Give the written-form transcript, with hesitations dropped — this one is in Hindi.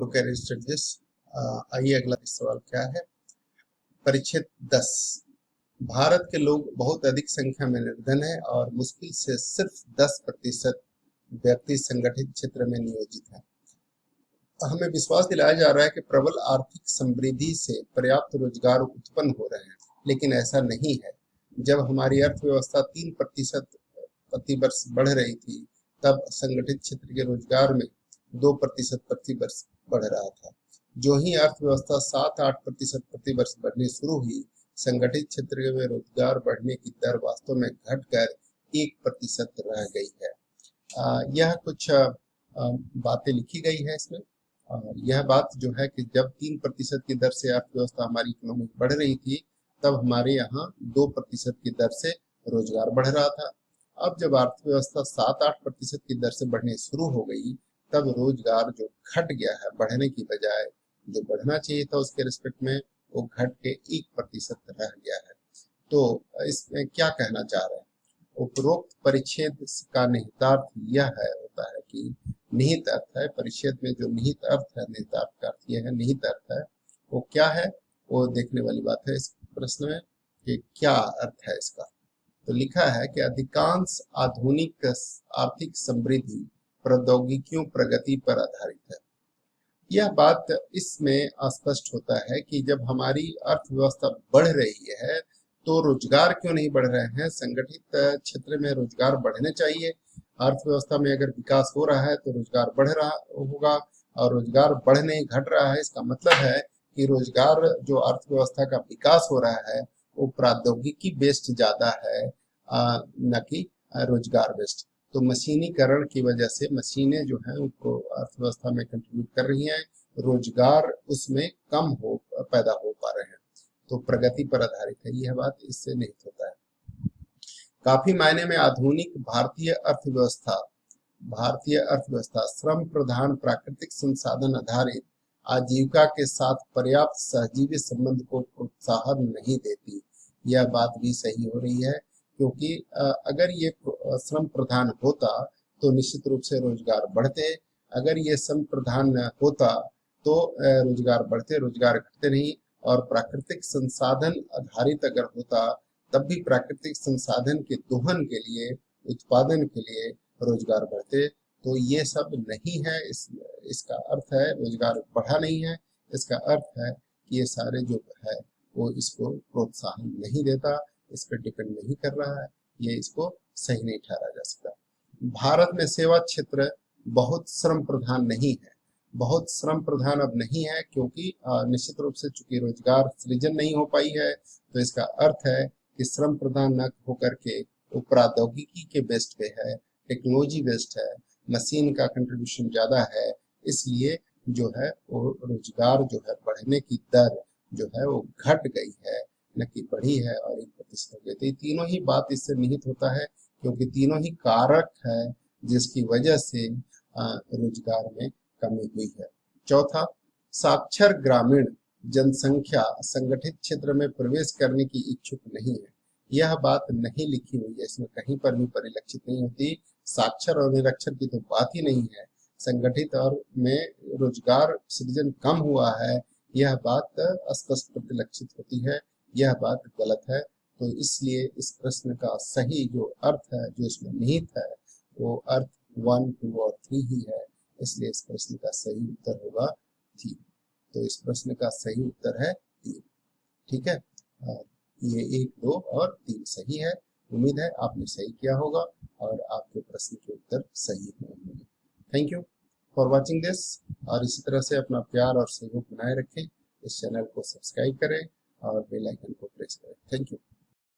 look at this. आइए अगला सवाल क्या है। परिच्छेद 10। भारत के लोग बहुत अधिक संख्या में निर्धन है और मुश्किल से सिर्फ 10% व्यक्ति संगठित क्षेत्र में नियोजित है। हमें विश्वास दिलाया जा रहा है कि प्रबल आर्थिक समृद्धि से पर्याप्त रोजगार उत्पन्न हो रहे हैं, लेकिन ऐसा नहीं है। जब हमारी अर्थव्यवस्था 3% प्रतिवर्ष बढ़ रही थी, तब संगठित क्षेत्र के रोजगार में 2% प्रतिवर्ष बढ़ रहा था। जो ही अर्थव्यवस्था 7-8% प्रतिवर्ष बढ़नी शुरू हुई, संगठित क्षेत्र में रोजगार बढ़ने की दर वास्तव में घटकर 1% रह गई है। यह कुछ बातें लिखी गई है इसमें। यह बात जो है कि जब 3% की दर से अर्थव्यवस्था हमारी इकोनॉमी बढ़ रही थी, तब हमारे यहाँ 2% की दर से रोजगार बढ़ रहा था। अब जब अर्थव्यवस्था 7-8% की दर से बढ़ने शुरू हो गई, तब रोजगार जो घट गया है, बढ़ने की बजाय जो बढ़ना चाहिए था उसके रिस्पेक्ट में, वो घट के 1% रह गया है। तो इसमें क्या कहना चाह रहे हैं? उपरोक्त परिच्छेद का निहितार्थ यह है होता है कि निहित अर्थ है, परिच्छेद में जो निहित अर्थ है, निहितार्थ का अर्थ यह है, निहित अर्थ है वो क्या है, वो देखने वाली बात है इस प्रश्न में कि क्या अर्थ है इसका। तो लिखा है कि अधिकांश आधुनिक आर्थिक समृद्धि प्रौद्योगिकियों प्रगति पर आधारित है। यह बात इसमें स्पष्ट होता है कि जब हमारी अर्थव्यवस्था बढ़ रही है तो रोजगार क्यों नहीं बढ़ रहे हैं। संगठित क्षेत्र में रोजगार बढ़ने चाहिए। अर्थव्यवस्था में अगर विकास हो रहा है तो रोजगार बढ़ रहा होगा, और रोजगार बढ़ नहीं घट रहा है, इसका मतलब है कि रोजगार जो अर्थव्यवस्था का विकास हो रहा है वो प्रौद्योगिकी बेस्ड ज्यादा है, न कि रोजगार बेस्ड। तो मशीनीकरण की वजह से मशीनें जो हैं उनको अर्थव्यवस्था में कंट्रीब्यूट कर रही हैं, रोजगार उसमें कम पैदा हो पा रहे हैं। तो प्रगति पर आधारित है यह बात, इससे निहित होता है। काफी मायने में आधुनिक भारतीय अर्थव्यवस्था श्रम प्रधान प्राकृतिक संसाधन आधारित आजीविका के साथ पर्याप्त सहजीवी संबंध को प्रोत्साहन नहीं देती। यह बात भी सही हो रही है, क्योंकि अगर ये श्रम प्रधान होता तो निश्चित रूप से रोजगार बढ़ते। अगर ये श्रम प्रधान होता तो रोजगार बढ़ते, रोजगार घटते नहीं। और प्राकृतिक संसाधन आधारित अगर होता तब भी प्राकृतिक संसाधन के दोहन के लिए, उत्पादन के लिए रोजगार बढ़ते। तो ये सब नहीं है। इसका अर्थ है रोजगार बढ़ा नहीं है। इसका अर्थ है कि ये सारे जो है वो इसको प्रोत्साहन नहीं देता, इस पर डिपेंड नहीं कर रहा है। ये इसको सही नहीं ठहरा जा सकता। भारत में सेवा क्षेत्र बहुत श्रम प्रधान नहीं है। बहुत श्रम प्रधान अब नहीं है, क्योंकि निश्चित रूप से चूंकि रोजगार सृजन नहीं हो पाई है, तो इसका अर्थ है कि श्रम प्रधान न होकर के वो प्रौद्योगिकी के बेस्ड पे है, टेक्नोलॉजी बेस्ड है, मशीन का कंट्रीब्यूशन ज्यादा है। इसलिए जो है वो रोजगार जो है बढ़ने की दर जो है वो घट गई है, न कि बढ़ी है, और 1% हो गई। तो ये तीनों ही बात इससे निहित होता है, क्योंकि तीनों ही कारक है जिसकी वजह से रोजगार में कमी हुई है। चौथा, साक्षर ग्रामीण जनसंख्या संगठित क्षेत्र में प्रवेश करने की इच्छुक नहीं है। यह बात नहीं लिखी हुई है, इसमें कहीं पर भी परिलक्षित नहीं होती। साक्षर और निरक्षर की तो बात ही नहीं है। संगठित और में रोजगार सृजन कम हुआ है, यह बात स्पष्ट परिलक्षित होती है। यह बात गलत है। तो इसलिए इस प्रश्न का सही जो अर्थ है, जो इसमें निहित है, वो अर्थ 1, 2 और 3 ही है। इसलिए इस प्रश्न का सही उत्तर होगा 3। तो इस प्रश्न का सही उत्तर है 3। ठीक है, ये 1, 2 और 3 सही है। उम्मीद है आपने सही किया होगा और आपके प्रश्न के उत्तर सही होंगे। Thank you for watching this. और इसी तरह से अपना प्यार और सहयोग बनाए रखें। इस चैनल को सब्सक्राइब करें और बेल आइकन को प्रेस करें। Thank you.